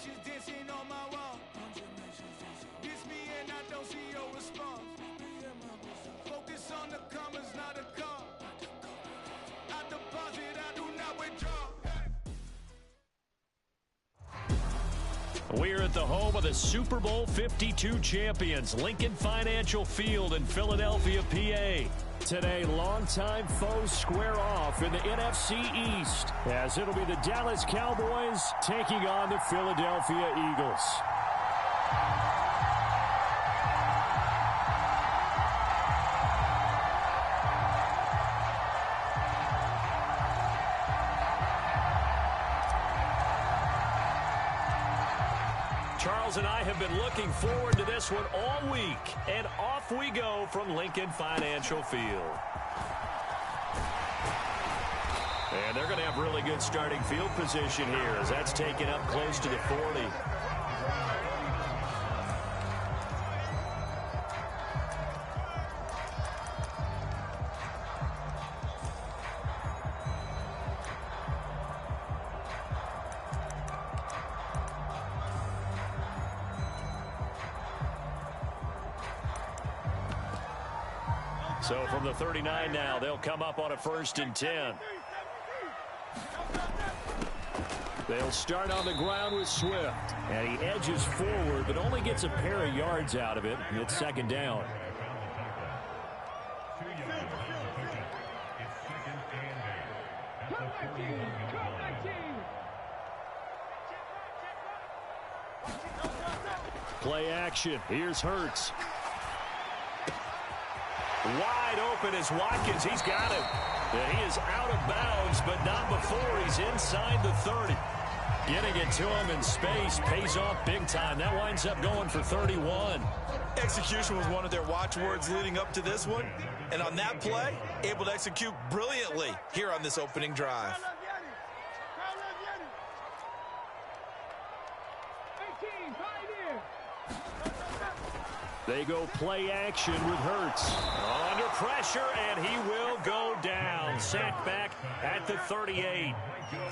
nations dancing on my wall. Diss me and I don't see your response. Focus on the commas, not a call. I deposit, I do not withdraw. We're at the home of the Super Bowl 52 champions, Lincoln Financial Field in Philadelphia, PA. Today, longtime foes square off in the NFC East, as it'll be the Dallas Cowboys taking on the Philadelphia Eagles. Charles and I have been looking forward to this one all week, and off we go from Lincoln Financial Field. And they're going to have really good starting field position here, as that's taken up close to the 40. So from the 39 now, they'll come up on a 1st and 10. They'll start on the ground with Swift. And he edges forward, but only gets a pair of yards out of it. And it's 2nd down. Play action. Here's Hurts. Wide open is Watkins. He's got him. And he is out of bounds, but not before he's inside the 30. Getting it to him in space pays off big time. That winds up going for 31. Execution was one of their watchwords leading up to this one. And on that play, able to execute brilliantly here on this opening drive. They go play action with Hurts. Under pressure, and he will go down. Sacked back at the 38.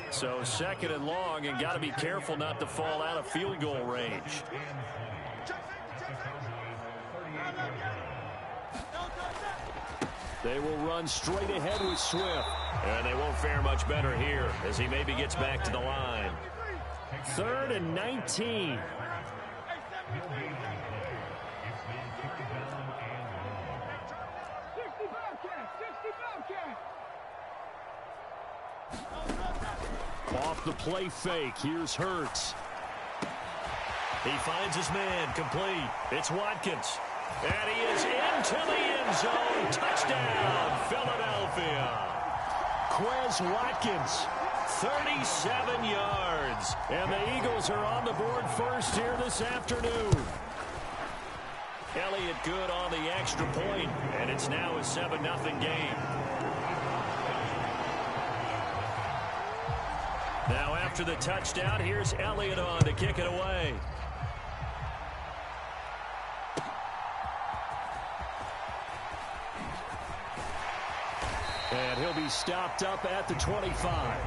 So 2nd and long, and got to be careful not to fall out of field goal range. They will run straight ahead with Swift. And they won't fare much better here as he maybe gets back to the line. 3rd and 19. Off the play fake, here's Hurts. He finds his man, complete. It's Watkins. And he is into the end zone. Touchdown, Philadelphia. Quez Watkins, 37 yards. And the Eagles are on the board first here this afternoon. Elliott good on the extra point, and it's now a 7-0 game. Now after the touchdown, here's Elliott on to kick it away. And he'll be stopped up at the 25.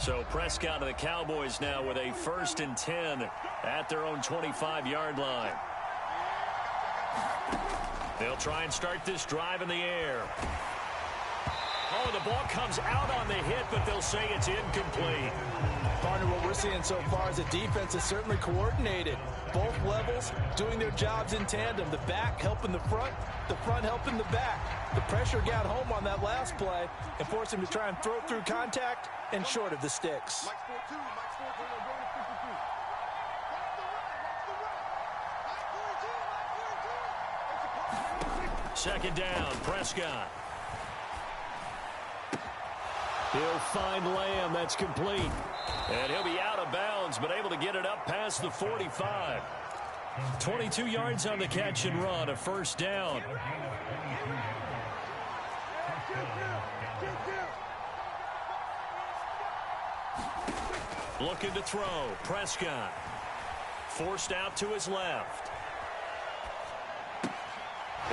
So Prescott of the Cowboys now with a 1st and 10 at their own 25-yard line. They'll try and start this drive in the air. Oh, the ball comes out on the hit, but they'll say it's incomplete. Partner, what we're seeing so far is the defense is certainly coordinated. Both levels doing their jobs in tandem. The back helping the front helping the back. The pressure got home on that last play and forced him to try and throw through contact and short of the sticks. 2nd down, Prescott. He'll find Lamb. That's complete. And he'll be out of bounds, but able to get it up past the 45. 22 yards on the catch and run, a first down. Looking to throw. Prescott. Forced out to his left.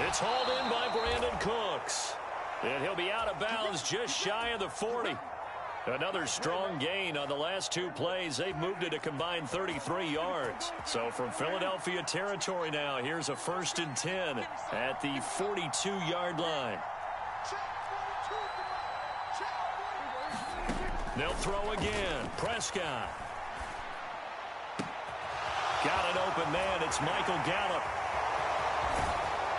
It's hauled in by Brandon Cooks. And he'll be out of bounds just shy of the 40. Another strong gain on the last two plays. They've moved it a combined 33 yards. So from Philadelphia territory now, here's a 1st and 10 at the 42-yard line. They'll throw again. Prescott. Got an open man. It's Michael Gallup.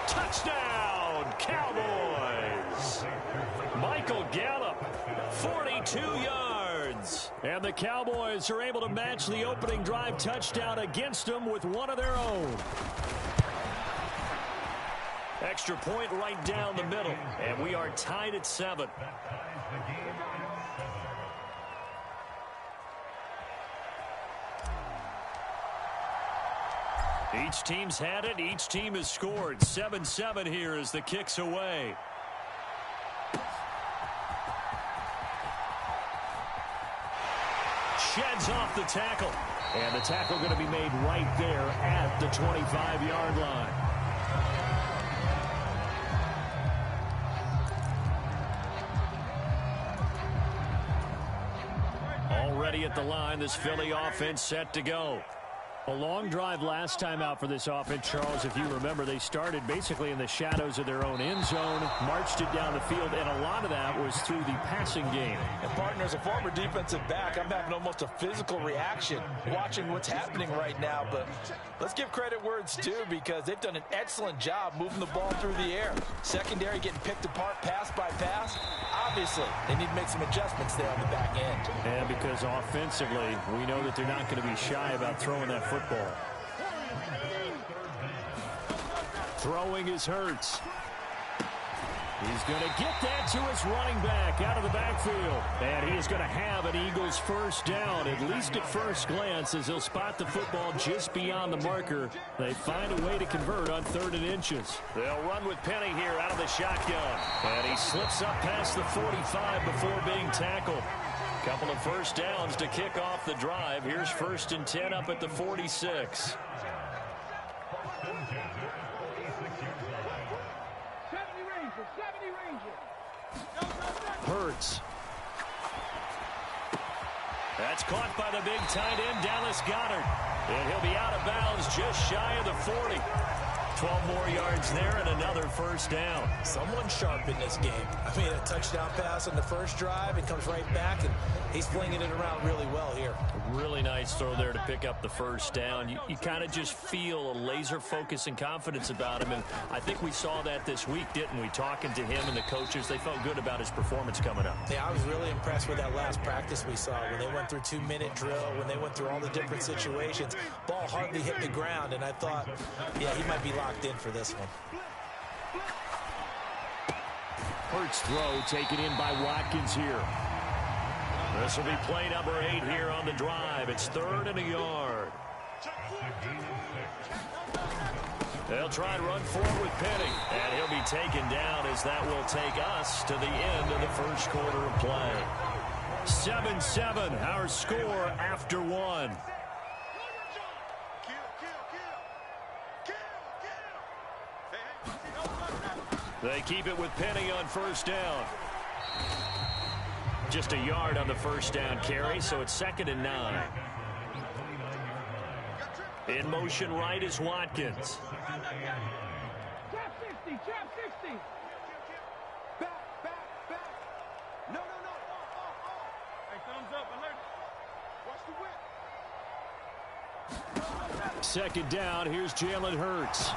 Touchdown, Cowboys. Michael Gallup, 42 yards. And the Cowboys are able to match the opening drive touchdown against them with one of their own. Extra point right down the middle. And we are tied at 7. Each team's had it. Each team has scored. 7-7 here as the kick's away. Sheds off the tackle. And the tackle going to be made right there at the 25-yard line. Already at the line, this Philly offense set to go. A long drive last time out for this offense, Charles. If you remember, they started basically in the shadows of their own end zone, marched it down the field, and a lot of that was through the passing game. And, partner, as a former defensive back, I'm having almost a physical reaction watching what's happening right now. But let's give credit where it's due, because they've done an excellent job moving the ball through the air. Secondary getting picked apart pass by pass. Obviously, they need to make some adjustments there on the back end. And because offensively, we know that they're not going to be shy about throwing that football. Throwing is Hurts. He's going to get that to his running back out of the backfield. And he is going to have an Eagles first down, at least at first glance, as he'll spot the football just beyond the marker. They find a way to convert on 3rd and inches. They'll run with Penny here out of the shotgun. And he slips up past the 45 before being tackled. Couple of first downs to kick off the drive. Here's 1st and 10 up at the 46. Hurts. That's caught by the big tight end, Dallas Goedert. And he'll be out of bounds just shy of the 40. 12 more yards there and another first down. Someone sharp in this game. I mean, a touchdown pass on the first drive and comes right back, and he's flinging it around really well here. Really nice throw there to pick up the first down. You kind of just feel a laser focus and confidence about him, and I think we saw that this week, didn't we? Talking to him and the coaches, they felt good about his performance coming up. Yeah, I was really impressed with that last practice we saw when they went through 2-minute drill, when they went through all the different situations. Ball hardly hit the ground, and I thought, yeah, he might be locked in for this one. Hurts throw taken in by Watkins here. This will be play number 8 here on the drive. It's 3rd and a yard. They'll try and run forward with Penny, and he'll be taken down as that will take us to the end of the first quarter of play. 7-7, our score after 1. They keep it with Penny on first down. Just a yard on the first down carry, so it's 2nd and 9. In motion right is Watkins. Trap 60, trap 60. Back. No. Hey, thumbs up, alert. Watch the whip. 2nd down, here's Jalen Hurts.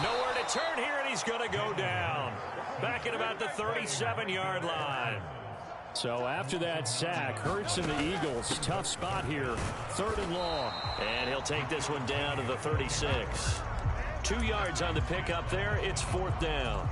Nowhere to turn here, and he's going to go down. Back at about the 37-yard line. So after that sack, Hurts and the Eagles, tough spot here. 3rd and long. And he'll take this one down to the 36. 2 yards on the pickup there. It's 4th down.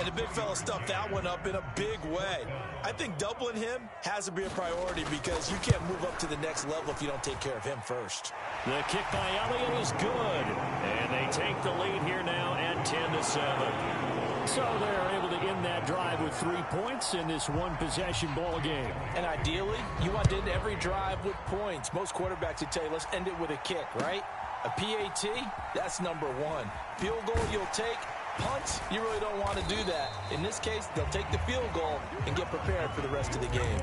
And the big fella stuffed that one up in a big way. I think doubling him has to be a priority because you can't move up to the next level if you don't take care of him first. The kick by Elliott is good. And they take the lead here now at 10-7. So they're able to end that drive with 3 points in this one-possession ball game. And ideally, you want to end every drive with points. Most quarterbacks would tell you, let's end it with a kick, right? A PAT, that's number one. Field goal you'll take. Punts, you really don't want to do that. In this case, they'll take the field goal and get prepared for the rest of the game.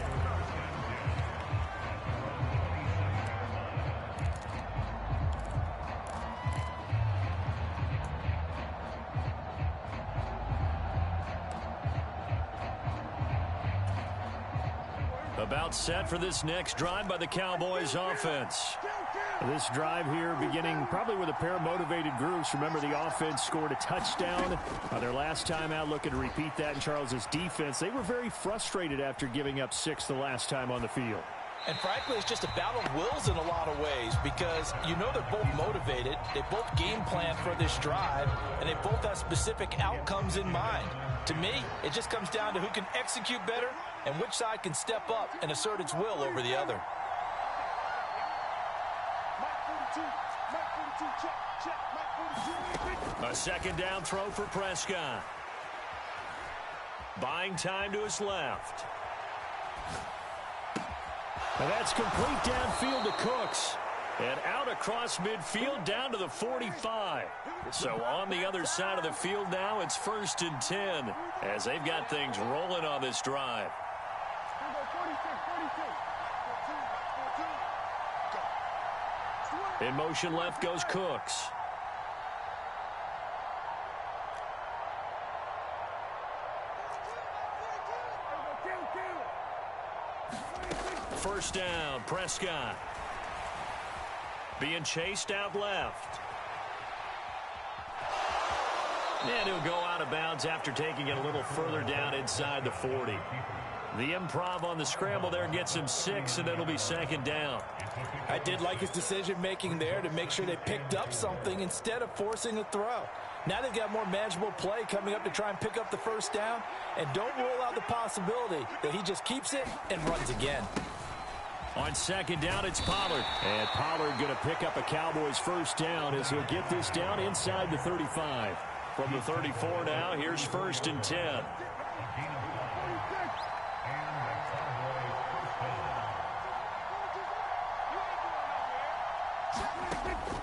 About set for this next drive by the Cowboys offense. This drive here beginning probably with a pair of motivated groups. Remember, the offense scored a touchdown their last time out, looking to repeat that in Charles's defense. They were very frustrated after giving up 6 the last time on the field. And frankly, it's just a battle of wills in a lot of ways because you know they're both motivated. They both game plan for this drive, and they both have specific outcomes in mind. To me, it just comes down to who can execute better and which side can step up and assert its will over the other. A second down throw for Prescott. Buying time to his left. And that's complete downfield to Cooks. And out across midfield down to the 45. So on the other side of the field now, it's 1st and 10 as they've got things rolling on this drive. In motion left goes Cooks. First down, Prescott. Being chased out left. And he'll go out of bounds after taking it a little further down inside the 40. The improv on the scramble there gets him 6, and it'll be second down. I did like his decision-making there to make sure they picked up something instead of forcing a throw. Now they've got more manageable play coming up to try and pick up the first down, and don't rule out the possibility that he just keeps it and runs again. On second down, it's Pollard. And Pollard going to pick up a Cowboys first down as he'll get this down inside the 35. From the 34 now, here's 1st and 10.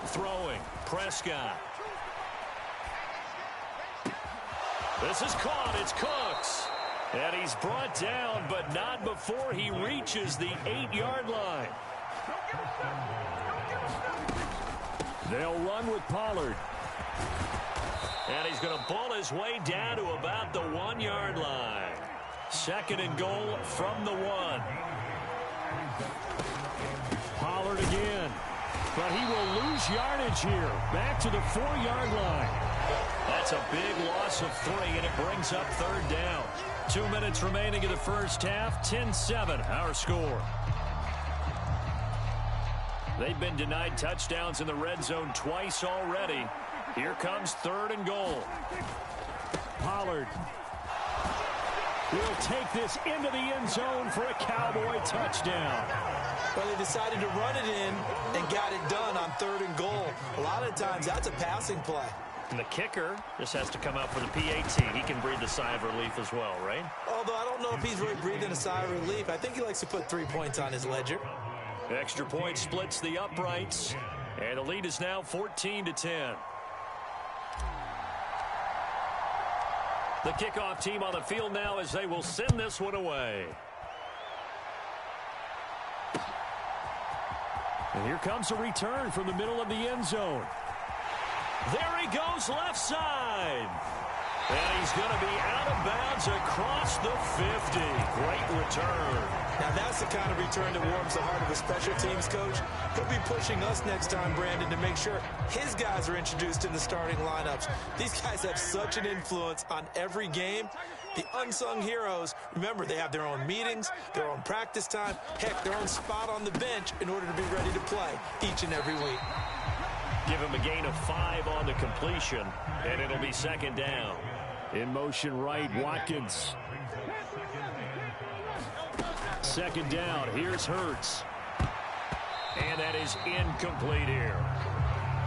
Throwing, Prescott. This is caught, it's Cooks. And he's brought down, but not before he reaches the 8-yard line. They'll run with Pollard. And he's going to pull his way down to about the 1-yard line. 2nd and goal from the 1. Pollard again. But he will lose yardage here. Back to the 4-yard line. That's a big loss of 3, and it brings up 3rd down. 2 minutes remaining in the first half. 10-7, our score. They've been denied touchdowns in the red zone twice already. Here comes 3rd and goal. Pollard will take this into the end zone for a Cowboy touchdown. Well, they decided to run it in and got it done on 3rd and goal. A lot of times, that's a passing play. And the kicker just has to come out for the PAT. He can breathe a sigh of relief as well, right? Although I don't know if he's really breathing a sigh of relief. I think he likes to put 3 points on his ledger. Extra point splits the uprights. And the lead is now 14-10. The kickoff team on the field now as they will send this one away. And here comes a return from the middle of the end zone. There he goes left side. And he's going to be out of bounds across the 50. Great return. Now that's the kind of return that warms the heart of a special teams coach. He'll be pushing us next time, Brandon, to make sure his guys are introduced in the starting lineups. These guys have such an influence on every game. The unsung heroes, remember, they have their own meetings, their own practice time, heck, their own spot on the bench in order to be ready to play each and every week. Give him a gain of 5 on the completion, and it'll be second down. In motion right, Watkins. Second down, here's Hurts. And that is incomplete here.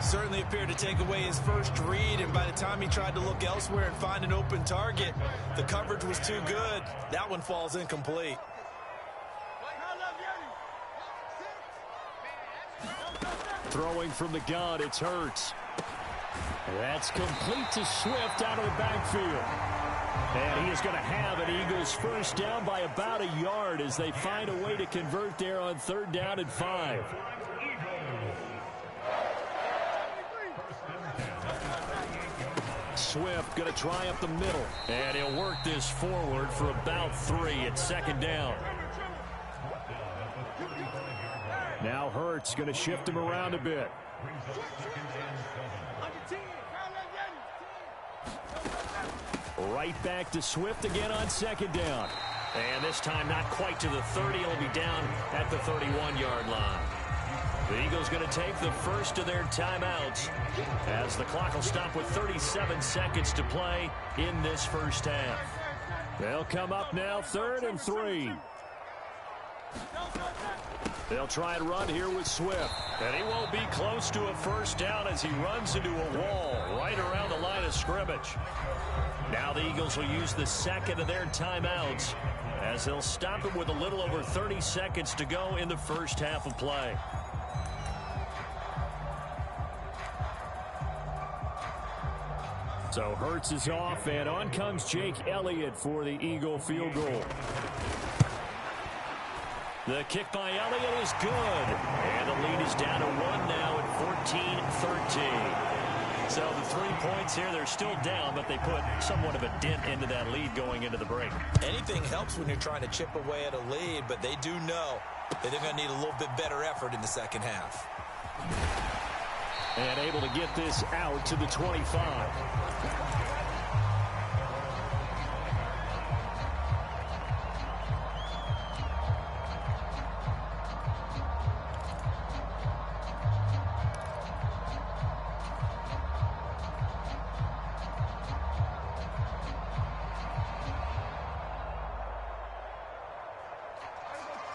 Certainly appeared to take away his first read, and by the time he tried to look elsewhere and find an open target, the coverage was too good. That one falls incomplete. Throwing from the gun, it's Hurts. That's complete to Swift out of the backfield. And he is going to have an Eagles first down by about a yard as they find a way to convert there on 3rd down and 5. Swift going to try up the middle. And he'll work this forward for about 3 at 2nd down. Now Hurts going to shift him around a bit. Right back to Swift again on 2nd down. And this time not quite to the 30. He'll be down at the 31-yard line. The Eagles going to take the first of their timeouts as the clock will stop with 37 seconds to play in this first half. They'll come up now 3rd and 3. They'll try and run here with Swift. And he won't be close to a first down as he runs into a wall right around the line of scrimmage. Now the Eagles will use the second of their timeouts as they'll stop it with a little over 30 seconds to go in the first half of play. So Hurts is off, and on comes Jake Elliott for the Eagle field goal. The kick by Elliott is good. And the lead is down to 1 now at 14-13. So the 3 points here, they're still down, but they put somewhat of a dent into that lead going into the break. Anything helps when you're trying to chip away at a lead, but they do know that they're going to need a little bit better effort in the second half. And able to get this out to the 25.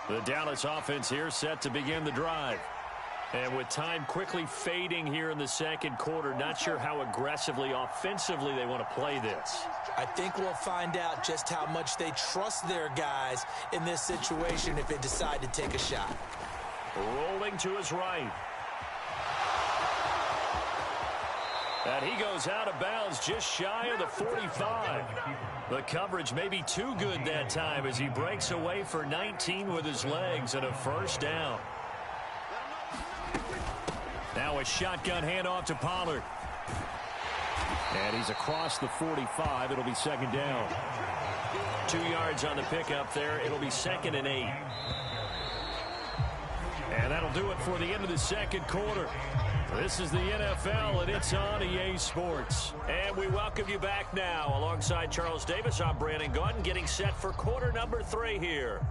The Dallas offense here set to begin the drive. And with time quickly fading here in the second quarter, not sure how aggressively, offensively they want to play this. I think we'll find out just how much they trust their guys in this situation if they decide to take a shot. Rolling to his right. And he goes out of bounds just shy of the 45. The coverage may be too good that time as he breaks away for 19 with his legs and a first down. Now a shotgun handoff to Pollard. And he's across the 45. It'll be 2nd down. 2 yards on the pickup there. It'll be 2nd and 8. And that'll do it for the end of the second quarter. This is the NFL, and it's on EA Sports. And we welcome you back now. Alongside Charles Davis, I'm Brandon Gaudin, getting set for quarter number 3 here.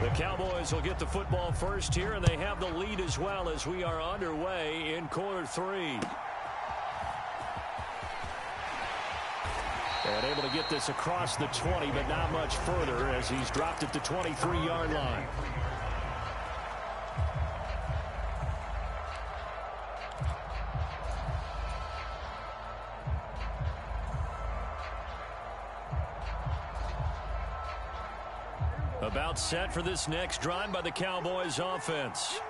The Cowboys will get the football first here, and they have the lead as well as we are underway in quarter 3. And able to get this across the 20, but not much further as he's dropped at the 23-yard line. About set for this next drive by the Cowboys offense.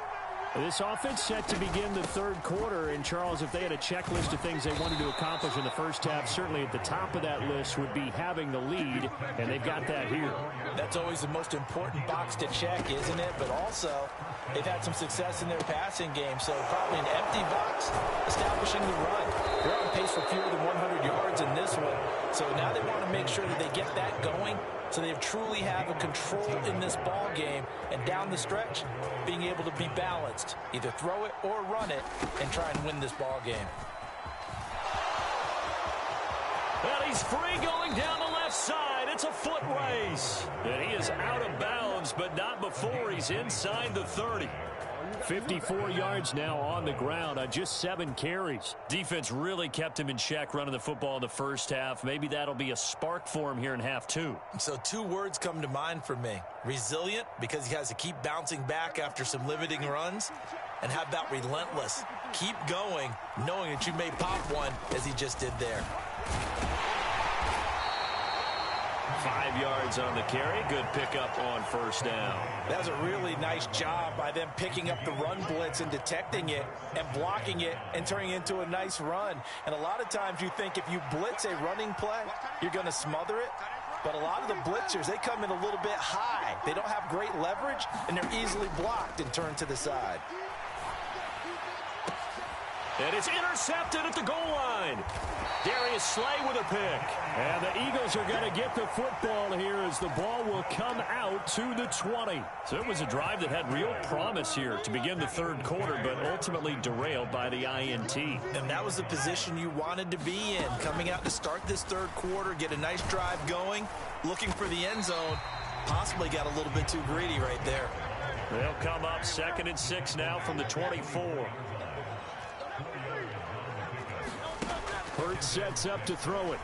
This offense set to begin the third quarter. And, Charles, if they had a checklist of things they wanted to accomplish in the first half, certainly at the top of that list would be having the lead, and they've got that here. That's always the most important box to check, isn't it? But also, they've had some success in their passing game, so probably an empty box establishing the run. They're on pace for fewer than 100 yards in this one, so now they want to make sure that they get that going so they truly have a control in this ball game, and down the stretch, being able to be balanced. Either throw it or run it and try and win this ball game. And he's free going down the left side. It's a foot race. And he is out of bounds, but not before he's inside the 30. 54 yards now on the ground on just 7 carries. Defense really kept him in check running the football in the first half. Maybe that'll be a spark for him here in half 2. So 2 words come to mind for me. Resilient, because he has to keep bouncing back after some limiting runs. And how about relentless? Keep going, knowing that you may pop one, as he just did there. 5 yards on the carry. Good pickup on first down. That was a really nice job by them picking up the run blitz and detecting it and blocking it and turning it into a nice run. And a lot of times you think if you blitz a running play, you're going to smother it. But a lot of the blitzers, they come in a little bit high. They don't have great leverage, and they're easily blocked and turned to the side. And it's intercepted at the goal line. Darius Slay with a pick. And the Eagles are going to get the football here as the ball will come out to the 20. So it was a drive that had real promise here to begin the third quarter, but ultimately derailed by the INT. And that was the position you wanted to be in, coming out to start this third quarter, get a nice drive going, looking for the end zone. Possibly got a little bit too greedy right there. They'll come up 2nd and 6 now from the 24. Hurts sets up to throw it.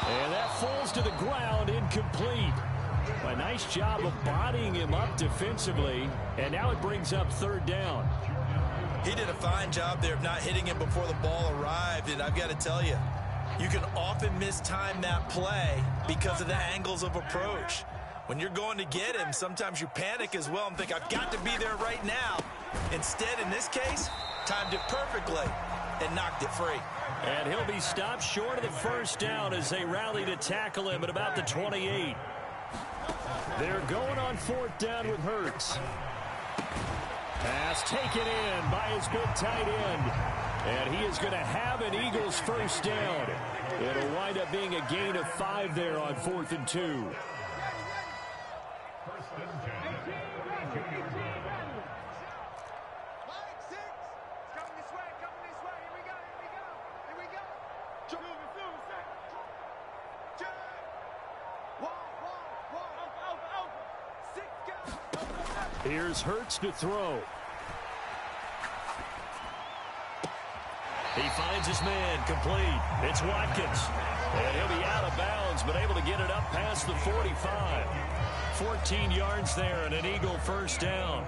And that falls to the ground, incomplete. A nice job of bodying him up defensively, and now it brings up 3rd down. He did a fine job there of not hitting him before the ball arrived, and I've got to tell you, you can often mistime that play because of the angles of approach. When you're going to get him, sometimes you panic as well and think, I've got to be there right now. Instead, in this case, timed it perfectly and knocked it free. And he'll be stopped short of the first down as they rally to tackle him at about the 28. They're going on 4th down with Hurts. Pass taken in by his big tight end. And he is going to have an Eagles first down. It'll wind up being a gain of 5 there on 4th and 2. Here's Hurts to throw. He finds his man complete. It's Watkins. And he'll be out of bounds, but able to get it up past the 45. 14 yards there and an Eagle first down.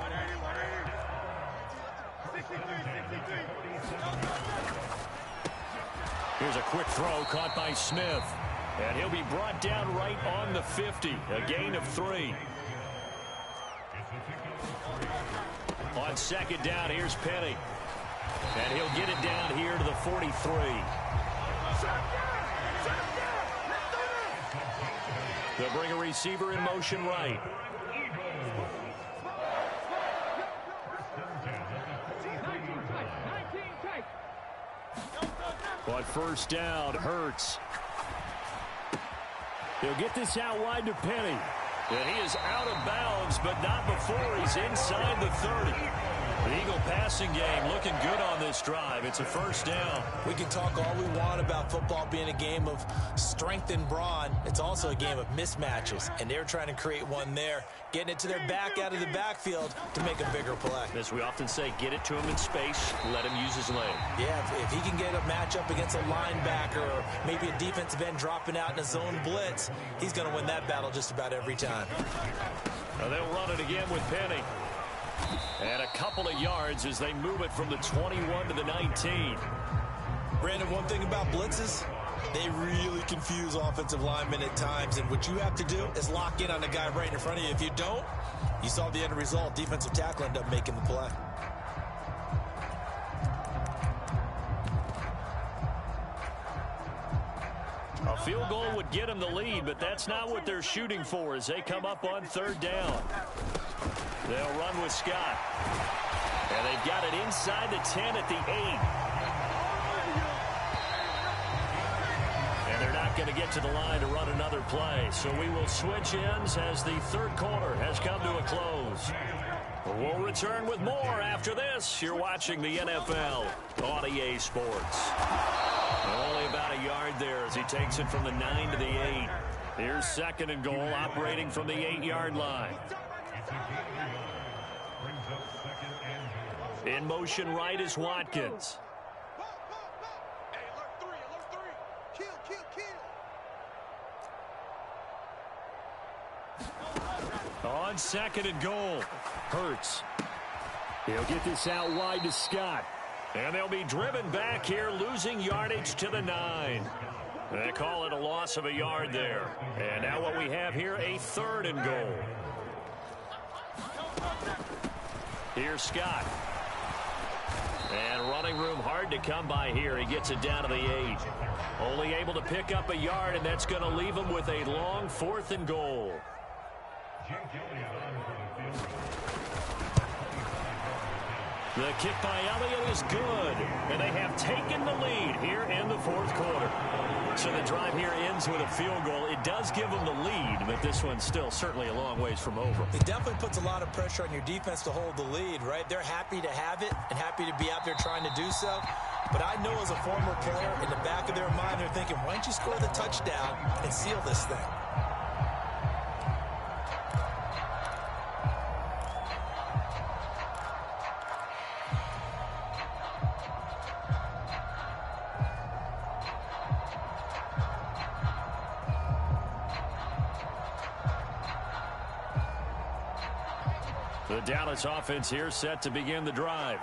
Here's a quick throw caught by Smith. And he'll be brought down right on the 50. A gain of 3. On 2nd down, here's Penny. And he'll get it down here to the 43. They'll bring a receiver in motion right. On first down, Hurts. He'll get this out wide to Penny. And he is out of bounds, but not before he's inside the 30. The Eagle passing game looking good on this drive. It's a first down. We can talk all we want about football being a game of strength and brawn. It's also a game of mismatches, and they're trying to create one there, getting it to their back out of the backfield to make a bigger play. As we often say, get it to him in space, let him use his leg. Yeah, if he can get a matchup against a linebacker or maybe a defensive end dropping out in a zone blitz, he's going to win that battle just about every time. Now they'll run it again with Penny. And a couple of yards as they move it from the 21 to the 19. Brandon, one thing about blitzes, they really confuse offensive linemen at times. And what you have to do is lock in on the guy right in front of you. If you don't, you saw the end result. Defensive tackle ended up making the play. A field goal would get them the lead, but that's not what they're shooting for as they come up on 3rd down. They'll run with Scott. And they've got it inside the 10 at the 8. And they're not going to get to the line to run another play. So we will switch ends as the third quarter has come to a close. We'll return with more after this. You're watching the NFL on EA Sports. Only about a yard there as he takes it from the 9 to the 8. Here's 2nd and goal, operating from the 8-yard line. In motion right is Watkins. On second and goal, Hurts. He'll get this out wide to Scott. And they'll be driven back here, losing yardage to the 9. They call it a loss of a yard there. And now what we have here, a 3rd and goal. Here's Scott. And running room hard to come by here. He gets it down to the 8. Only able to pick up a yard, and that's going to leave him with a long 4th and goal. The kick by Elliott is good, and they have taken the lead here in the 4th quarter. So the drive here ends with a field goal. It does give them the lead, but this one's still certainly a long ways from over. It definitely puts a lot of pressure on your defense to hold the lead, right? They're happy to have it and happy to be out there trying to do so. But I know as a former player, in the back of their mind, they're thinking, why don't you score the touchdown and seal this thing? The Dallas offense here set to begin the drive.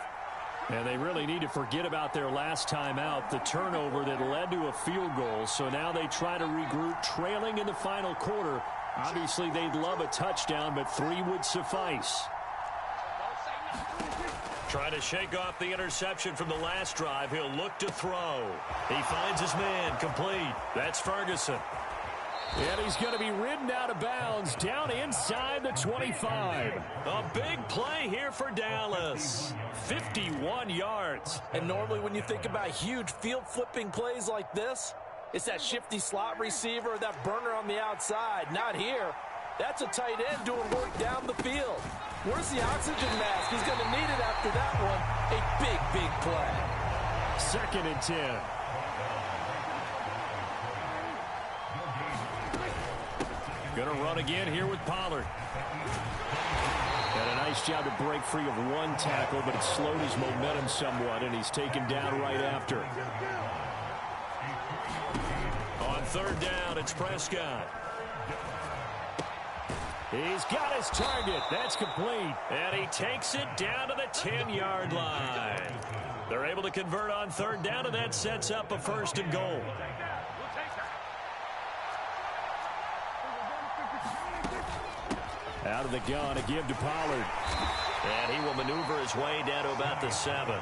And they really need to forget about their last time out, the turnover that led to a field goal. So now they try to regroup, trailing in the final quarter. Obviously, they'd love a touchdown, but 3 would suffice. Trying to shake off the interception from the last drive. He'll look to throw. He finds his man, complete. That's Ferguson. And he's going to be ridden out of bounds down inside the 25. A big play here for Dallas. 51 yards. And normally when you think about huge field-flipping plays like this, it's that shifty slot receiver or that burner on the outside. Not here. That's a tight end doing work down the field. Where's the oxygen mask? He's going to need it after that one. A big, big play. 2nd and 10. Going to run again here with Pollard. Got a nice job to break free of one tackle, but it slowed his momentum somewhat, and he's taken down right after. On 3rd down, it's Prescott. He's got his target. That's complete. And he takes it down to the 10-yard line. They're able to convert on 3rd down, and that sets up a 1st and goal. Out of the gun, a give to Pollard. And he will maneuver his way down to about the 7.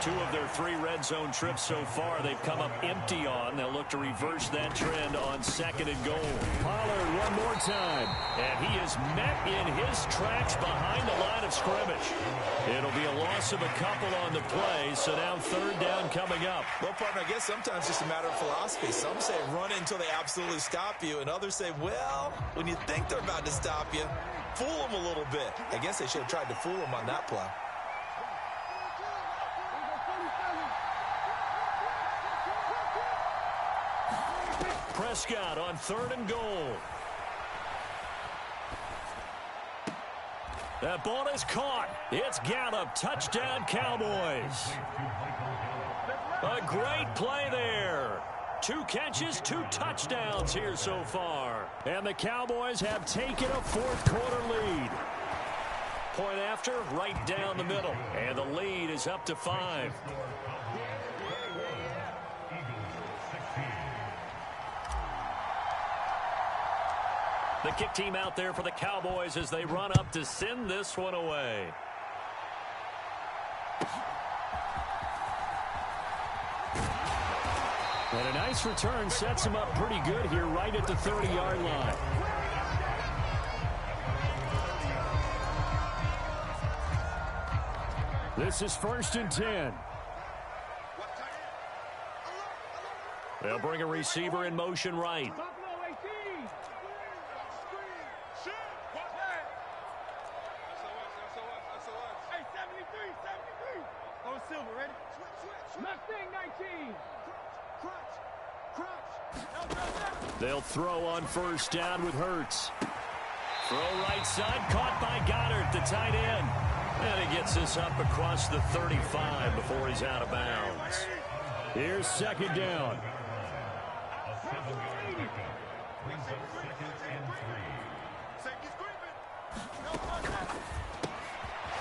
2 of their 3 red zone trips so far, they've come up empty on. They'll look to reverse that trend on 2nd and goal. Pollard one more time. And he is met in his tracks behind the line of scrimmage. It'll be a loss of a couple on the play, so now 3rd down coming up. Well, partner, I guess sometimes it's just a matter of philosophy. Some say run until they absolutely stop you, and others say, well, when you think they're about to stop you, fool them a little bit. I guess they should have tried to fool them on that play. Prescott on 3rd and goal. That ball is caught. It's Gallup. Touchdown, Cowboys. A great play there. 2 catches, 2 touchdowns here so far. And the Cowboys have taken a 4th quarter lead. Point after, right down the middle. And the lead is up to 5. The kick team out there for the Cowboys as they run up to send this one away. And a nice return sets him up pretty good here right at the 30-yard line. This is 1st and 10. They'll bring a receiver in motion right. They'll throw on 1st down with Hurts. Throw right side, caught by Goddard, the tight end. And he gets this up across the 35 before he's out of bounds. Here's second down.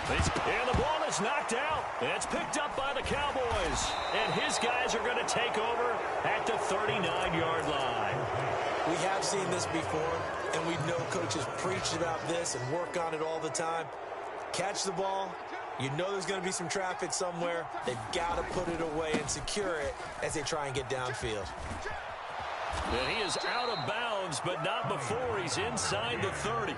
And the ball is knocked out. It's picked up by the Cowboys. And his guys are going to take over at the 39-yard line. We have seen this before, and we know coaches preach about this and work on it all the time. Catch the ball. You know there's going to be some traffic somewhere. They've got to put it away and secure it as they try and get downfield. And he is out of bounds, but not before he's inside the 30.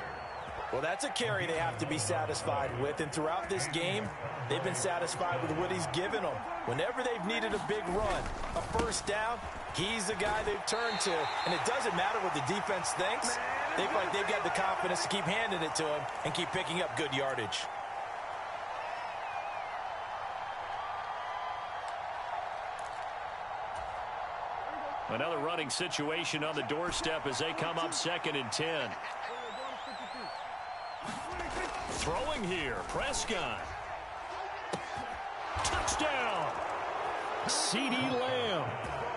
Well, that's a carry they have to be satisfied with, and throughout this game, they've been satisfied with what he's given them. Whenever they've needed a big run, a first down, he's the guy they've turned to, and it doesn't matter what the defense thinks. They feel like they've got the confidence to keep handing it to him and keep picking up good yardage. Another running situation on the doorstep as they come up 2nd and 10. Throwing here, Prescott. Touchdown! CeeDee Lamb,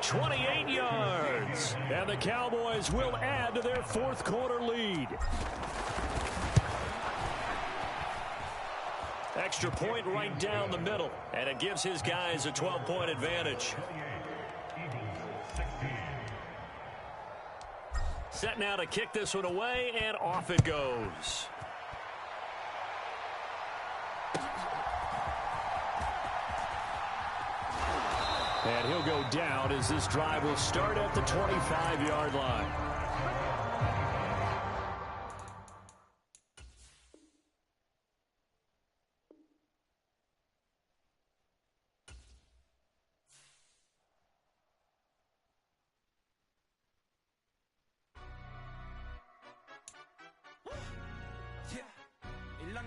28 yards. And the Cowboys will add to their fourth-quarter lead. Extra point right down the middle, and it gives his guys a 12-point advantage. Set now to kick this one away, and off it goes. And he'll go down as this drive will start at the 25-yard line.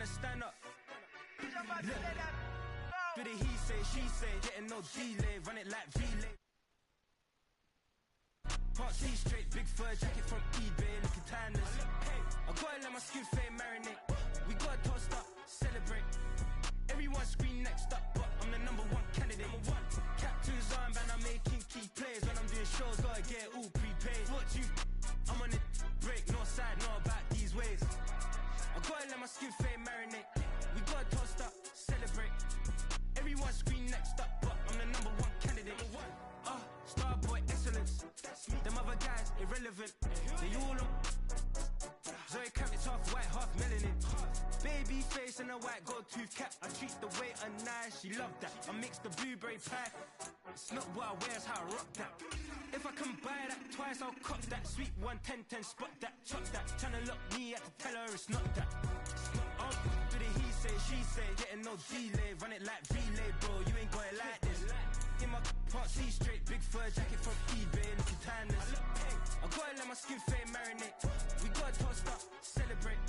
Stand up. Do the he say, she say, getting no delay, run it like relay. Part C straight, big fur jacket from eBay, looking timeless. I gotta let my skin fade marinate. We gotta toast up, celebrate. Everyone scream next up, but I'm the #1 candidate. Captain's armband, I'm making key plays. When I'm doing shows, gotta get all prepaid. What you? I'm on it, break, no side, no about these ways. I gotta let my skin fade marinate. We gotta toast up, celebrate. Everyone scream next up, but I'm the #1 candidate. Starboy excellence. Them other guys irrelevant. They all on. Zoe Camp, it's half white, half melanin. Baby face and a white gold tooth cap. I treat the waiter nice, she love that. I mix the blueberry pie. It's not what I wear, it's how I rock that. If I can buy that twice, I'll cop that. Sweet 110, spot that, chop that. Tryna lock me at the tell her it's not that. Do the he say, she say, getting no delay. Run it like relay, bro, you ain't got it like this. In my part C straight, big fur jacket from eBay, looking timeless. I gotta let my skin fade marinate. We gotta toast up, celebrate.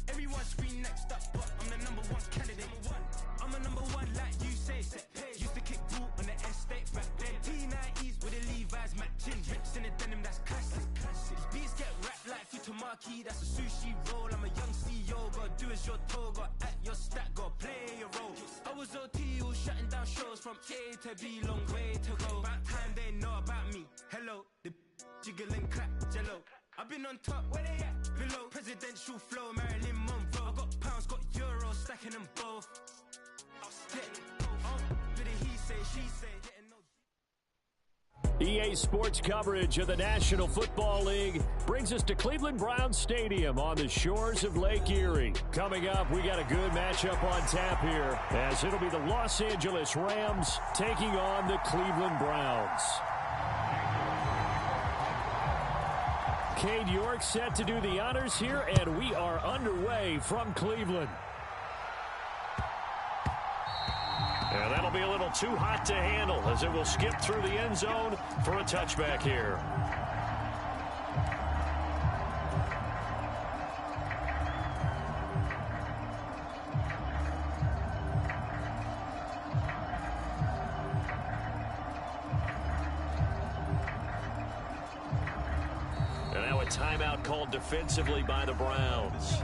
Everyone scream next up, but I'm the #1 candidate. I'm a #1 like you say. Used to kick ball on the estate back then. T90s with the Levi's matching. Rips in the denim, that's classic. These beats get wrapped like Futamaki, that's a sushi roll. I'm a young CEO, gotta do as you're told. Gotta act your stat, gotta play your role. I was OT, all shutting down shows from A to B, long way to go. About time they know about me. Hello, the jiggle and clap, jello. I've been on top, where they at? Below, presidential flow, Marilyn Monroe. I got pounds, got euros, stacking them both. Did he say, she say, EA Sports coverage of the National Football League brings us to Cleveland Browns Stadium on the shores of Lake Erie. Coming up, we got a good matchup on tap here, as it'll be the Los Angeles Rams taking on the Cleveland Browns. Cade York set to do the honors here, and we are underway from Cleveland. And that'll be a little too hot to handle as it will skip through the end zone for a touchback here. And now a timeout called defensively by the Browns.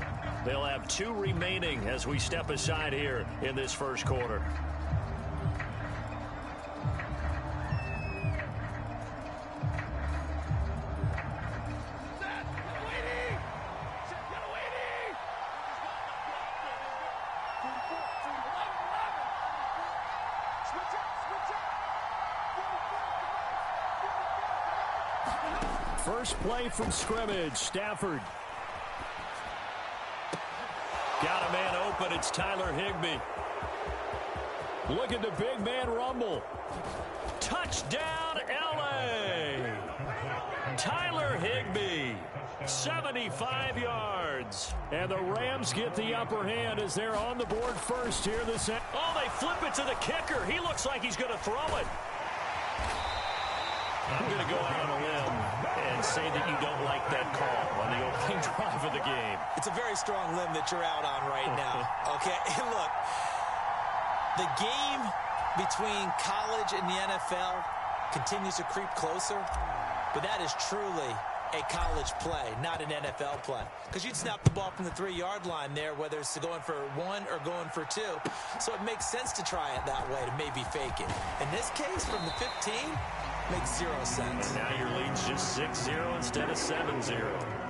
They'll have 2 remaining as we step aside here in this first quarter. First play from scrimmage, Stafford. Got a man open, it's Tyler Higbee. Look at the big man rumble. Touchdown, L.A. Tyler Higbee, 75 yards. And the Rams get the upper hand as they're on the board first here. Oh, they flip it to the kicker. He looks like he's going to throw it. I'm going to go out on a limb and say that you don't like that call on the opening drive of the game. It's a very strong limb that you're out on right now. Okay, look, the game between college and the NFL continues to creep closer, but that is truly a college play, not an NFL play. Because you'd snap the ball from the 3-yard line there, whether it's going for 1 or going for 2. So it makes sense to try it that way to maybe fake it. In this case, from the 15, makes 0 sense. And now your lead's just 6-0 instead of 7-0.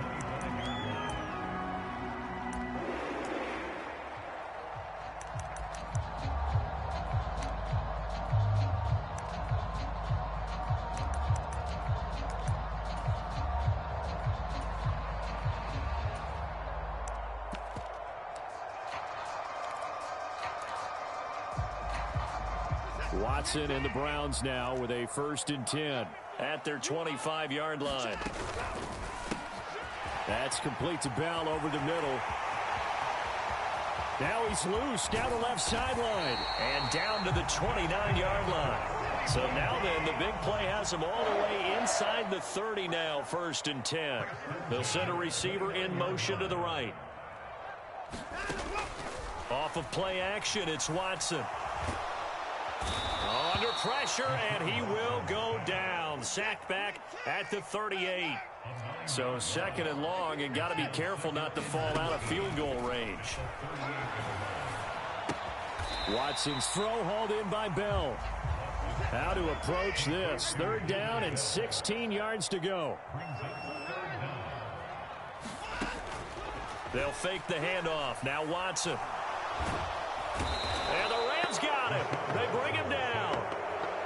Watson and the Browns now with a 1st and 10. At their 25-yard line. That's complete to Bell over the middle. Now he's loose down the left sideline. And down to the 29-yard line. So now then, the big play has him all the way inside the 30 now, 1st and 10. They'll send a receiver in motion to the right. Off of play action, it's Watson. Under pressure, and he will go down. Sacked back at the 38. So 2nd and long, and got to be careful not to fall out of field goal range. Watson's throw hauled in by Bell. How to approach this. 3rd down and 16 yards to go. They'll fake the handoff. Now Watson. And the Rams got him. They bring him down.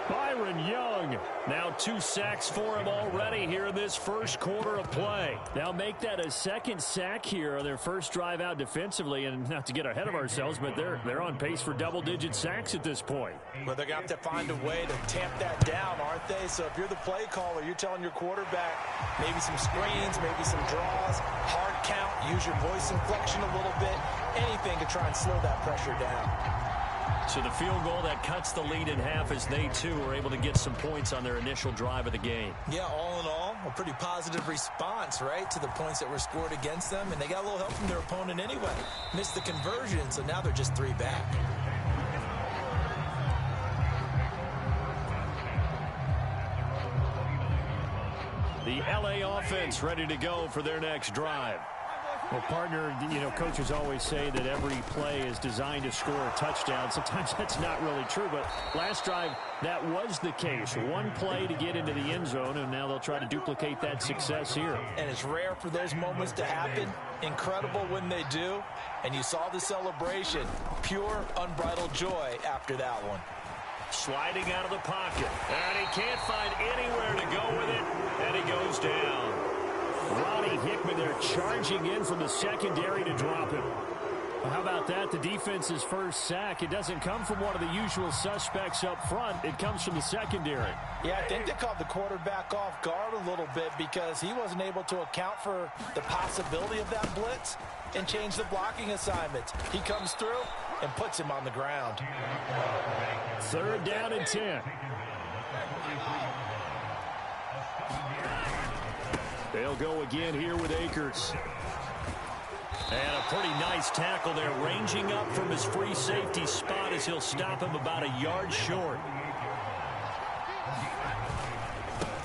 Byron Young. Now 2 sacks for him already here in this first quarter of play. They'll make that a 2nd sack here on their first drive out defensively. And not to get ahead of ourselves, but they're on pace for double-digit sacks at this point. Well, they're going to have to find a way to tamp that down, aren't they? So if you're the play caller, you're telling your quarterback maybe some screens, maybe some draws, hard count, use your voice inflection a little bit, anything to try and slow that pressure down. So the field goal that cuts the lead in half as they, too, were able to get some points on their initial drive of the game. Yeah, all in all, a pretty positive response, right, to the points that were scored against them. And they got a little help from their opponent anyway. Missed the conversion, so now they're just 3 back. The L.A. offense ready to go for their next drive. Well, partner, coaches always say that every play is designed to score a touchdown. Sometimes that's not really true, but last drive, that was the case. 1 play to get into the end zone, and now they'll try to duplicate that success here. And it's rare for those moments to happen. Incredible when they do. And you saw the celebration. Pure, unbridled joy after that one. Sliding out of the pocket. And he can't find anywhere to go with it, and he goes down. Ronnie Hickman there charging in from the secondary to drop him. Well, how about that? The defense's first sack. It doesn't come from one of the usual suspects up front. It comes from the secondary. Yeah, I think they caught the quarterback off guard a little bit because he wasn't able to account for the possibility of that blitz and change the blocking assignments. He comes through and puts him on the ground. 3rd down and 10. They'll go again here with Akers. And a pretty nice tackle there, ranging up from his free safety spot as he'll stop him about a yard short.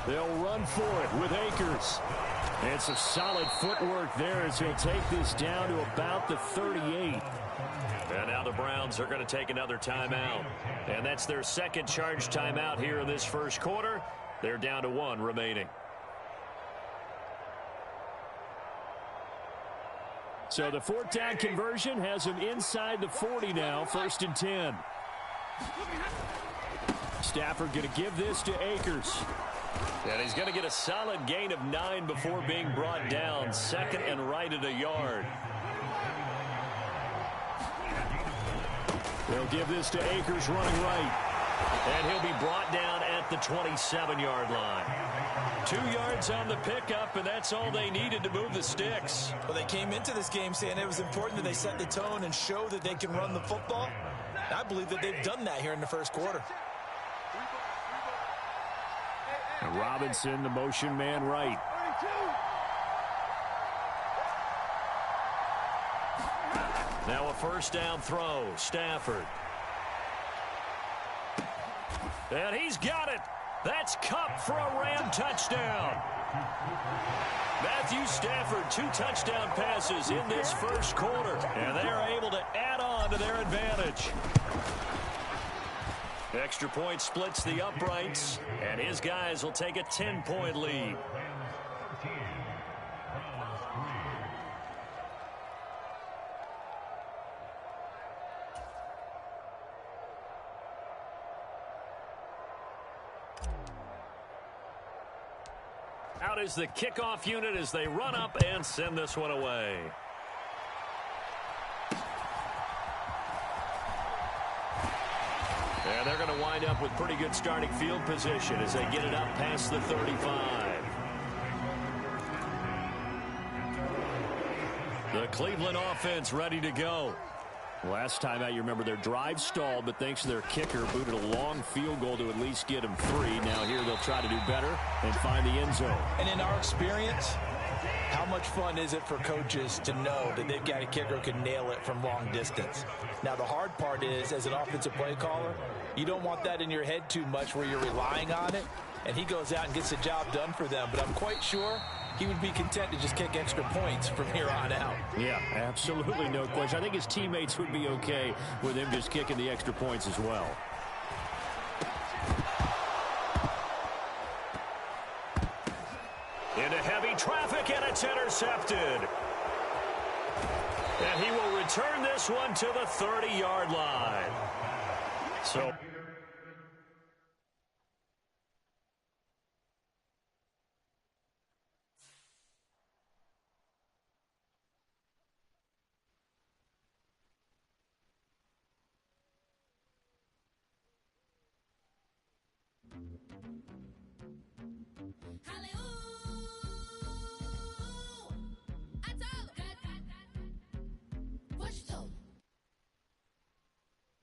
They'll run for it with Akers. And some solid footwork there as he'll take this down to about the 38. And now the Browns are going to take another timeout. And that's their second charge timeout here in this first quarter. They're down to 1 remaining. So the 4th down conversion has him inside the 40 now, 1st and 10. Stafford going to give this to Akers. And he's going to get a solid gain of 9 before being brought down. 2nd and right at a yard. They'll give this to Akers running right. And he'll be brought down at the 27-yard line. 2 yards on the pickup, and that's all they needed to move the sticks. Well, they came into this game saying it was important that they set the tone and show that they can run the football. I believe that they've done that here in the first quarter. And Robinson, the motion man right. Now a first down throw, Stafford. And he's got it. That's Kupp for a Ram touchdown. Matthew Stafford, 2 touchdown passes in this first quarter. And they are able to add on to their advantage. Extra point splits the uprights, and his guys will take a 10-point lead. Out is the kickoff unit as they run up and send this one away. And they're going to wind up with pretty good starting field position as they get it up past the 35. The Cleveland offense ready to go. Last time out, you remember their drive stalled, but thanks to their kicker, booted a long field goal to at least get them 3. Now here they'll try to do better and find the end zone. And in our experience, how much fun is it for coaches to know that they've got a kicker who can nail it from long distance? Now, the hard part is, as an offensive play caller, you don't want that in your head too much where you're relying on it, and he goes out and gets the job done for them. But I'm quite sure he would be content to just kick extra points from here on out. Yeah, absolutely no question. I think his teammates would be okay with him just kicking the extra points as well. Into heavy traffic, and it's intercepted. And he will return this one to the 30-yard line. So